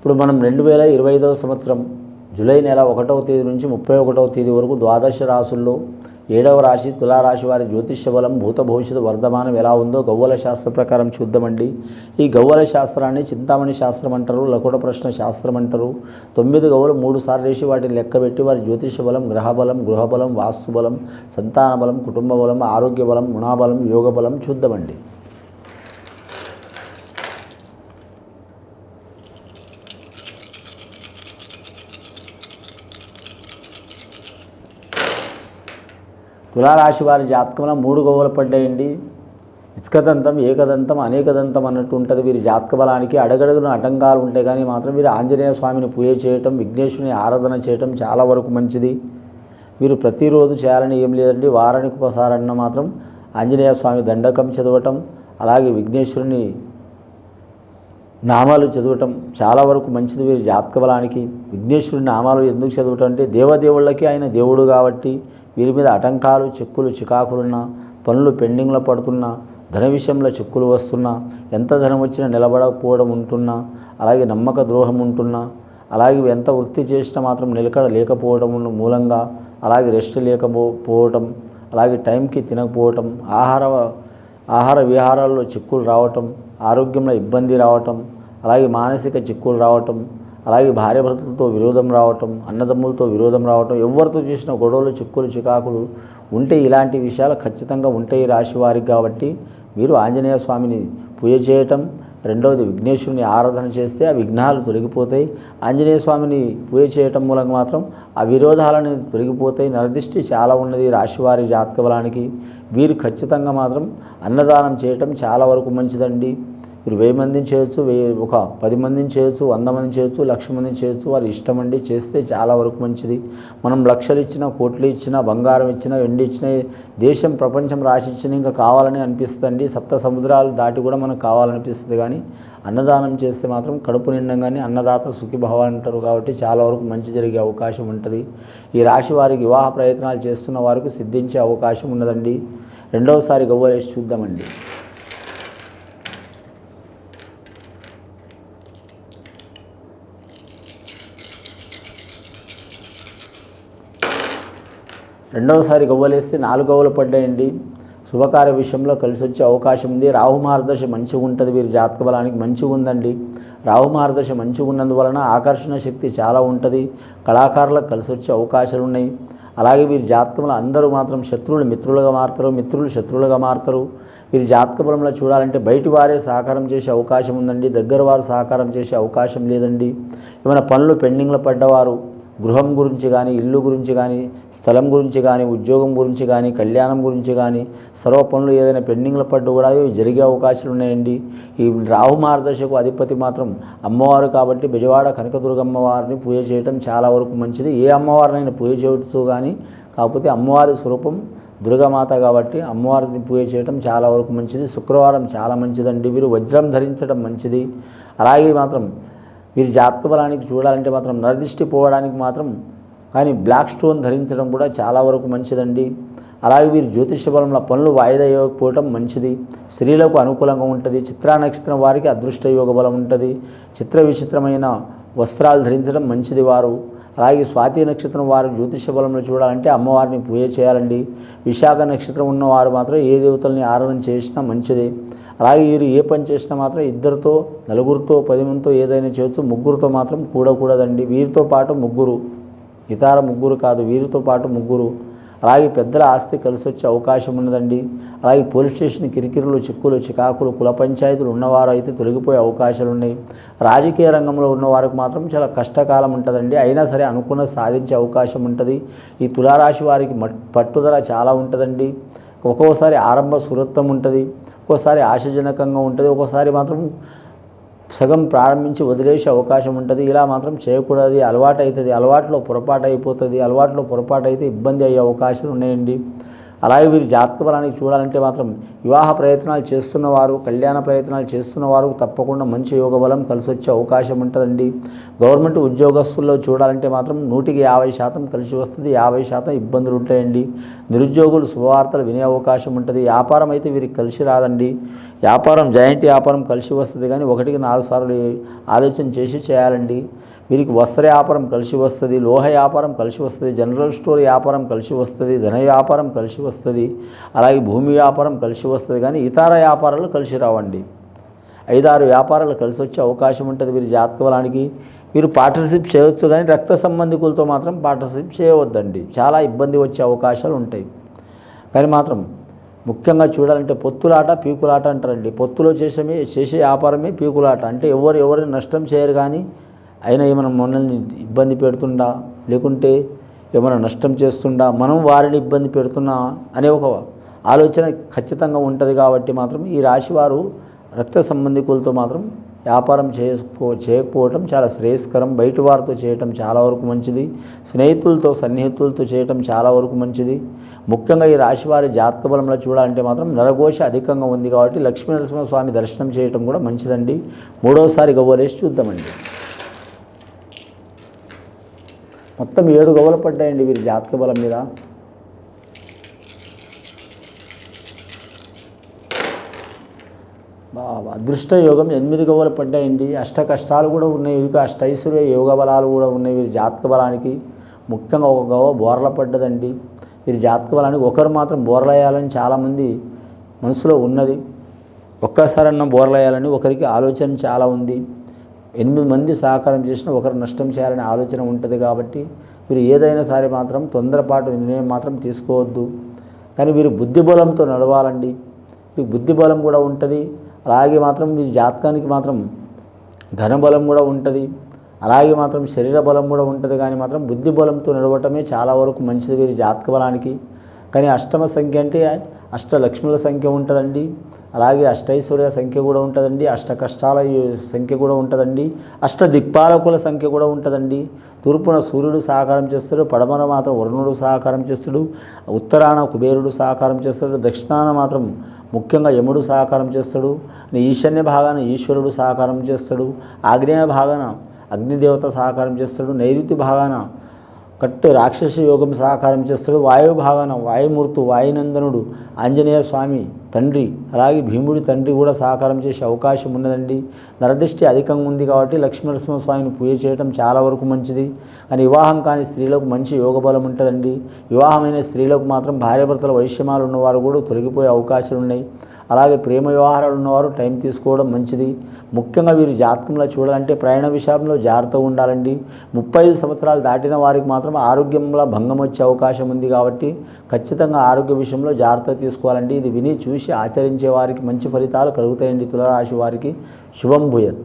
ఇప్పుడు మనం 2025వ సంవత్సరం జూలై నెల 1వ తేదీ నుంచి 31వ తేదీ వరకు ద్వాదశ రాశుల్లో 7వ రాశి తులారాశి వారి జ్యోతిష్య బలం భూత భవిష్యత్తు వర్ధమానం ఎలా ఉందో గవ్వల శాస్త్ర ప్రకారం చూద్దామండి. ఈ గవ్వల శాస్త్రాన్ని చింతామణి శాస్త్రం అంటారు, లకుట ప్రశ్న శాస్త్రం అంటారు. 9 గవ్వలు 3 సార్లు వేసి వాటిని లెక్కబెట్టి వారి జ్యోతిష్య బలం, గ్రహబలం, గృహబలం, వాస్తుబలం, సంతాన బలం, కుటుంబ బలం, ఆరోగ్య బలం, గుణబలం, యోగ బలం చూద్దామండి. తులారాశి వారి జాతకంలో 3 గవ్వలు పడ్డాయండి. ఇసుకదంతం, ఏకదంతం, అనేకదంతం అన్నట్టు ఉంటుంది. వీరి జాతక బలానికి అడగడుగున ఆటంకాలు ఉంటాయి, కానీ మాత్రం వీరు ఆంజనేయ స్వామిని పూజ చేయటం, విఘ్నేశ్వరుని ఆరాధన చేయటం చాలా వరకు మంచిది. వీరు ప్రతిరోజు చేయాలని ఏం లేదండి, వారానికి ఒకసారన్నా మాత్రం ఆంజనేయ స్వామి దండకం చదవటం, అలాగే విఘ్నేశ్వరుని నామాలు చదవటం చాలా వరకు మంచిది. వీరి జాతక బలానికి విఘ్నేశ్వరుని నామాలు ఎందుకు చదవటం అంటే దేవదేవుళ్ళకి ఆయన దేవుడు కాబట్టి వీరి మీద ఆటంకాలు, చిక్కులు, చికాకులున్నా, పనులు పెండింగ్లో పడుతున్నా, ధన విషయంలో చిక్కులు వస్తున్నా, ఎంత ధనం వచ్చినా నిలబడకపోవడం ఉంటున్నా, అలాగే నమ్మక ద్రోహం ఉంటున్నా, అలాగే ఎంత వృత్తి చేసినా మాత్రం నిలకడ లేకపోవడం మూలంగా, అలాగే రెస్ట్ లేకపోవటం, అలాగే టైంకి తినకపోవటం, ఆహార విహారాల్లో చిక్కులు రావటం, ఆరోగ్యంలో ఇబ్బంది రావటం, అలాగే మానసిక చిక్కులు రావటం, అలాగే భార్యాభర్తలతో విరోధం రావటం, అన్నదమ్ములతో విరోధం రావటం, ఎవరితో చేసిన గొడవలు, చిక్కులు, చికాకులు ఉంటే ఇలాంటి విషయాలు ఖచ్చితంగా ఉంటాయి రాశి వారికి. కాబట్టి మీరు ఆంజనేయ స్వామిని పూజ చేయటం, రెండవది విఘ్నేశ్వరుని ఆరాధన చేస్తే ఆ విఘ్నాలు తొలగిపోతాయి. ఆంజనేయ స్వామిని పూజ చేయటం మూలంగా మాత్రం ఆ విరోధాలని తొలగిపోతాయి. నరదిష్టి చాలా ఉన్నది రాశివారి జాతక బలానికి. వీరు ఖచ్చితంగా మాత్రం అన్నదానం చేయటం చాలా వరకు మంచిదండి. మీరు 1000 మందిని చేయొచ్చు, ఒక 10 మందిని చేయొచ్చు, 100 మందిని చేయొచ్చు, 1,00,000 మందిని చేయొచ్చు. వారి ఇష్టం అండి, చేస్తే చాలా వరకు మంచిది. మనం లక్షలు ఇచ్చినా, కోట్లు ఇచ్చినా, బంగారం ఇచ్చినా, వెండి ఇచ్చినా, దేశం ప్రపంచం రాసి ఇచ్చినా ఇంకా కావాలని అనిపిస్తుంది. 7 సముద్రాలు దాటి కూడా మనకు కావాలనిపిస్తుంది. కానీ అన్నదానం చేస్తే మాత్రం కడుపు నిండంగానే అన్నదాత సుఖీభవ అంటారు. కాబట్టి చాలా వరకు మంచి జరిగే అవకాశం ఉంటుంది. ఈ రాశి వారికి వివాహ ప్రయత్నాలు చేస్తున్న వారికి సిద్ధించే అవకాశం ఉన్నదండి. రెండవసారి గవ్వలేసి చూద్దామండి. రెండవసారి గవ్వలేస్తే 4 గవ్వలు పడ్డాయండి. శుభకార్య విషయంలో కలిసి వచ్చే అవకాశం ఉంది. రాహు మహర్దశ మంచిగా ఉంటుంది. వీరి జాతక బలానికి మంచిగా ఉందండి. రాహు మహర్దశ మంచిగా ఉన్నందువలన ఆకర్షణ శక్తి చాలా ఉంటుంది. కళాకారులకు కలిసి వచ్చే అవకాశాలు ఉన్నాయి. అలాగే వీరి జాతకంలో అందరూ మాత్రం శత్రువులు మిత్రులుగా మారుతారు, మిత్రులు శత్రువులుగా మారుతారు. వీరి జాతక బలంలో చూడాలంటే బయటి వారే సహకారం చేసే అవకాశం ఉందండి, దగ్గర వారు సహకారం చేసే అవకాశం లేదండి. ఏమైనా పనులు పెండింగ్లో పడ్డవారు గృహం గురించి కానీ, ఇల్లు గురించి కానీ, స్థలం గురించి కానీ, ఉద్యోగం గురించి కానీ, కళ్యాణం గురించి కానీ, సర్వ పనులు ఏదైనా పెండింగ్లో పడ్డు కూడా జరిగే అవకాశాలు ఉన్నాయండి. ఈ రాహు మార్గదర్శకు అధిపతి మాత్రం అమ్మవారు కాబట్టి బెజవాడ కనకదుర్గమ్మ వారిని పూజ చేయడం చాలా వరకు మంచిది. ఏ అమ్మవారినైనా పూజ చేయవచ్చు, కానీ కాకపోతే అమ్మవారి స్వరూపం దుర్గామాత కాబట్టి అమ్మవారిని పూజ చేయడం చాలా వరకు మంచిది. శుక్రవారం చాలా మంచిదండి. వీరు వజ్రం ధరించడం మంచిది. అలాగే మాత్రం వీరి జాతక బలానికి చూడాలంటే మాత్రం నరదిష్టి పోవడానికి మాత్రం కానీ బ్లాక్ స్టోన్ ధరించడం కూడా చాలా వరకు మంచిదండి. అలాగే వీరి జ్యోతిష బలంలో పనులు వాయిదా ఇవ్వకపోవటం మంచిది. స్త్రీలకు అనుకూలంగా ఉంటుంది. చిత్రా నక్షత్రం వారికి అదృష్ట యోగ బలం ఉంటుంది. చిత్ర విచిత్రమైన వస్త్రాలు ధరించడం మంచిది వారు. అలాగే స్వాతి నక్షత్రం వారు జ్యోతిష బలంలో చూడాలంటే అమ్మవారిని పూజ చేయాలండి. విశాఖ నక్షత్రం ఉన్నవారు మాత్రం ఏ దేవతల్ని ఆరాధన చేసినా మంచిది. అలాగే వీరు ఏ పని చేసినా మాత్రం 2తో, 4తో, 10 మందితో ఏదైనా చేయొచ్చు. 3గురితో మాత్రం కూడకూడదండి. వీరితో పాటు 3, ఇతర 3 కాదు, వీరితో పాటు 3. అలాగే పెద్దల ఆస్తి కలిసి వచ్చే అవకాశం ఉన్నదండి. అలాగే పోలీస్ స్టేషన్ కిరికిరులు, చిక్కులు, చికాకులు, కుల పంచాయతీలు ఉన్నవారు అయితే తొలగిపోయే అవకాశాలు ఉన్నాయి. రాజకీయ రంగంలో ఉన్నవారికి మాత్రం చాలా కష్టకాలం ఉంటుందండి. అయినా సరే అనుకున్న సాధించే అవకాశం ఉంటుంది. ఈ తులారాశి వారికి పట్టుదల చాలా ఉంటుందండి. ఒక్కోసారి ఆరంభ సురత్వం ఉంటుంది, ఒక్కోసారి ఆశాజనకంగా ఉంటుంది, ఒక్కోసారి మాత్రం సగం ప్రారంభించి వదిలేసే అవకాశం ఉంటుంది. ఇలా మాత్రం చేయకూడదు. అలవాటు అవుతుంది, అలవాట్లో పొరపాటు అయిపోతుంది. అలవాట్లో పొరపాటు అయితే ఇబ్బంది అయ్యే అవకాశాలు ఉన్నాయండి. అలాగే వీరి జాతక బలానికి చూడాలంటే మాత్రం వివాహ ప్రయత్నాలు చేస్తున్నవారు, కళ్యాణ ప్రయత్నాలు చేస్తున్నవారు తప్పకుండా మంచి యోగ బలం కలిసి వచ్చే అవకాశం ఉంటుందండి. గవర్నమెంట్ ఉద్యోగస్తుల్లో చూడాలంటే మాత్రం 100కి 50% కలిసి వస్తుంది, 50% ఇబ్బందులు ఉంటాయండి. నిరుద్యోగులు శుభవార్తలు వినే అవకాశం ఉంటుంది. వ్యాపారం అయితే వీరికి కలిసి రాదండి. వ్యాపారం జాయింట్ వ్యాపారం కలిసి వస్తుంది, కానీ 1కి 4 సార్లు ఆలోచన చేసి చేయాలండి. వీరికి వస్త్ర వ్యాపారం కలిసి వస్తుంది, లోహ వ్యాపారం కలిసి వస్తుంది, జనరల్ స్టోర్ వ్యాపారం కలిసి వస్తుంది, ధన వ్యాపారం కలిసి వస్తుంది, అలాగే భూమి వ్యాపారం కలిసి వస్తుంది, కానీ ఇతర వ్యాపారాలు కలిసి రావండి. 5-6 వ్యాపారాలు కలిసి వచ్చే అవకాశం ఉంటుంది వీరి జాతక బలానికి. వీరు పార్ట్నర్షిప్ చేయవచ్చు, కానీ రక్త సంబంధికులతో మాత్రం పార్ట్నర్షిప్ చేయవద్దండి, చాలా ఇబ్బంది వచ్చే అవకాశాలు ఉంటాయి. కానీ మాత్రం ముఖ్యంగా చూడాలంటే పొత్తులాట పీకులాట అంటారండి. పొత్తులో చేసే వ్యాపారమే పీకులాట. అంటే ఎవరిని నష్టం చేయరు, కానీ అయినా ఏమైనా మనల్ని ఇబ్బంది పెడుతుండా, లేకుంటే ఏమైనా నష్టం చేస్తుండా, మనం వారిని ఇబ్బంది పెడుతున్నా అనే ఒక ఆలోచన ఖచ్చితంగా ఉంటుంది. కాబట్టి మాత్రం ఈ రాశి వారు రక్త సంబంధికులతో మాత్రం వ్యాపారం చేయకపోవటం చాలా శ్రేయస్కరం. బయట వారితో చేయటం చాలా వరకు మంచిది, సన్నిహితులతో చేయటం చాలా వరకు మంచిది. ముఖ్యంగా ఈ రాశివారి జాతక బలంలో చూడాలంటే మాత్రం నరఘోష అధికంగా ఉంది, కాబట్టి లక్ష్మీనరసింహస్వామి దర్శనం చేయటం కూడా మంచిదండి. 3వసారి గవ్వలేసి చూద్దామండి. మొత్తం 7 గవ్వలు పడ్డాయండి వీరి జాతక బలం మీద. అదృష్ట యోగం 8 గవ్వలు పడ్డాయండి. అష్ట కష్టాలు కూడా ఉన్నాయి వీరికి, అష్టైశ్వర్య యోగ బలాలు కూడా ఉన్నాయి వీరి జాతక బలానికి. ముఖ్యంగా ఒక గవ్వ బోర్ల పడ్డదండి. వీరి జాతక బలానికి ఒకరు మాత్రం బోర్లయ్యాలని చాలామంది మనసులో ఉన్నది. ఒక్కసారన్నా బోర్లయ్యాలని ఒకరికి ఆలోచన చాలా ఉంది. 8 మంది సహకారం చేసినా ఒకరు నష్టం చేయాలనే ఆలోచన ఉంటుంది. కాబట్టి వీరు ఏదైనా సరే మాత్రం తొందరపాటు నిర్ణయం మాత్రం తీసుకోవద్దు. కానీ వీరు బుద్ధిబలంతో నడవాలండి. వీరికి బుద్ధిబలం కూడా ఉంటుంది, అలాగే మాత్రం మీ జాతకానికి మాత్రం ధనబలం కూడా ఉంటుంది, అలాగే మాత్రం శరీర బలం కూడా ఉంటుంది. కానీ మాత్రం బుద్ధి బలంతో నడవటమే చాలా వరకు మంచిది వీరి జాతక బలానికి. కానీ అష్టమ సంఖ్య అంటే అష్టలక్ష్ముల సంఖ్య ఉంటుందండి, అలాగే అష్టైశ్వర్య సంఖ్య కూడా ఉంటుందండి, అష్ట కష్టాల సంఖ్య కూడా ఉంటుందండి, అష్ట దిక్పాలకుల సంఖ్య కూడా ఉంటుందండి. తూర్పున సూర్యుడు సహకారం చేస్తాడు, పడమర మాత్రం వరుణుడు సహకారం చేస్తాడు, ఉత్తరాన కుబేరుడు సహకారం చేస్తాడు, దక్షిణాన మాత్రం ముఖ్యంగా యముడు సహకారం చేస్తాడు, ఈశాన్య భాగాన ఈశ్వరుడు సహకారం చేస్తాడు, ఆగ్నేయ భాగాన అగ్నిదేవత సహకారం చేస్తాడు, నైరుతి భాగాన కట్టు రాక్షస యోగం సహకారం చేస్తాడు, వాయువు భాగాన వాయుమూర్తు వాయునందనుడు ఆంజనేయ స్వామి తండ్రి, అలాగే భీముడి తండ్రి కూడా సహకారం చేసే అవకాశం ఉన్నదండి. నరదృష్టి అధికంగా ఉంది, కాబట్టి లక్ష్మీనరసింహస్వామిని పూజ చేయడం చాలా వరకు మంచిది. కానీ వివాహం కాని స్త్రీలకు మంచి యోగ బలం ఉంటుందండి. వివాహమైన స్త్రీలకు మాత్రం భార్యాభర్తల వైషమ్యాలు ఉన్నవారు కూడా తొలగిపోయే అవకాశాలు ఉన్నాయి. అలాగే ప్రేమ వ్యవహారాలు ఉన్నవారు టైం తీసుకోవడం మంచిది. ముఖ్యంగా వీరు జాతకంలో చూడాలంటే ప్రయాణ విషయంలో జాగ్రత్తగా ఉండాలండి. 35 సంవత్సరాలు దాటిన వారికి మాత్రం ఆరోగ్యంలో భంగం వచ్చే అవకాశం ఉంది, కాబట్టి ఖచ్చితంగా ఆరోగ్య విషయంలో జాగ్రత్త తీసుకోవాలండి. ఇది విని చూసి ఆచరించే వారికి మంచి ఫలితాలు కలుగుతాయండి. తులారాశి వారికి శుభం భూయత్.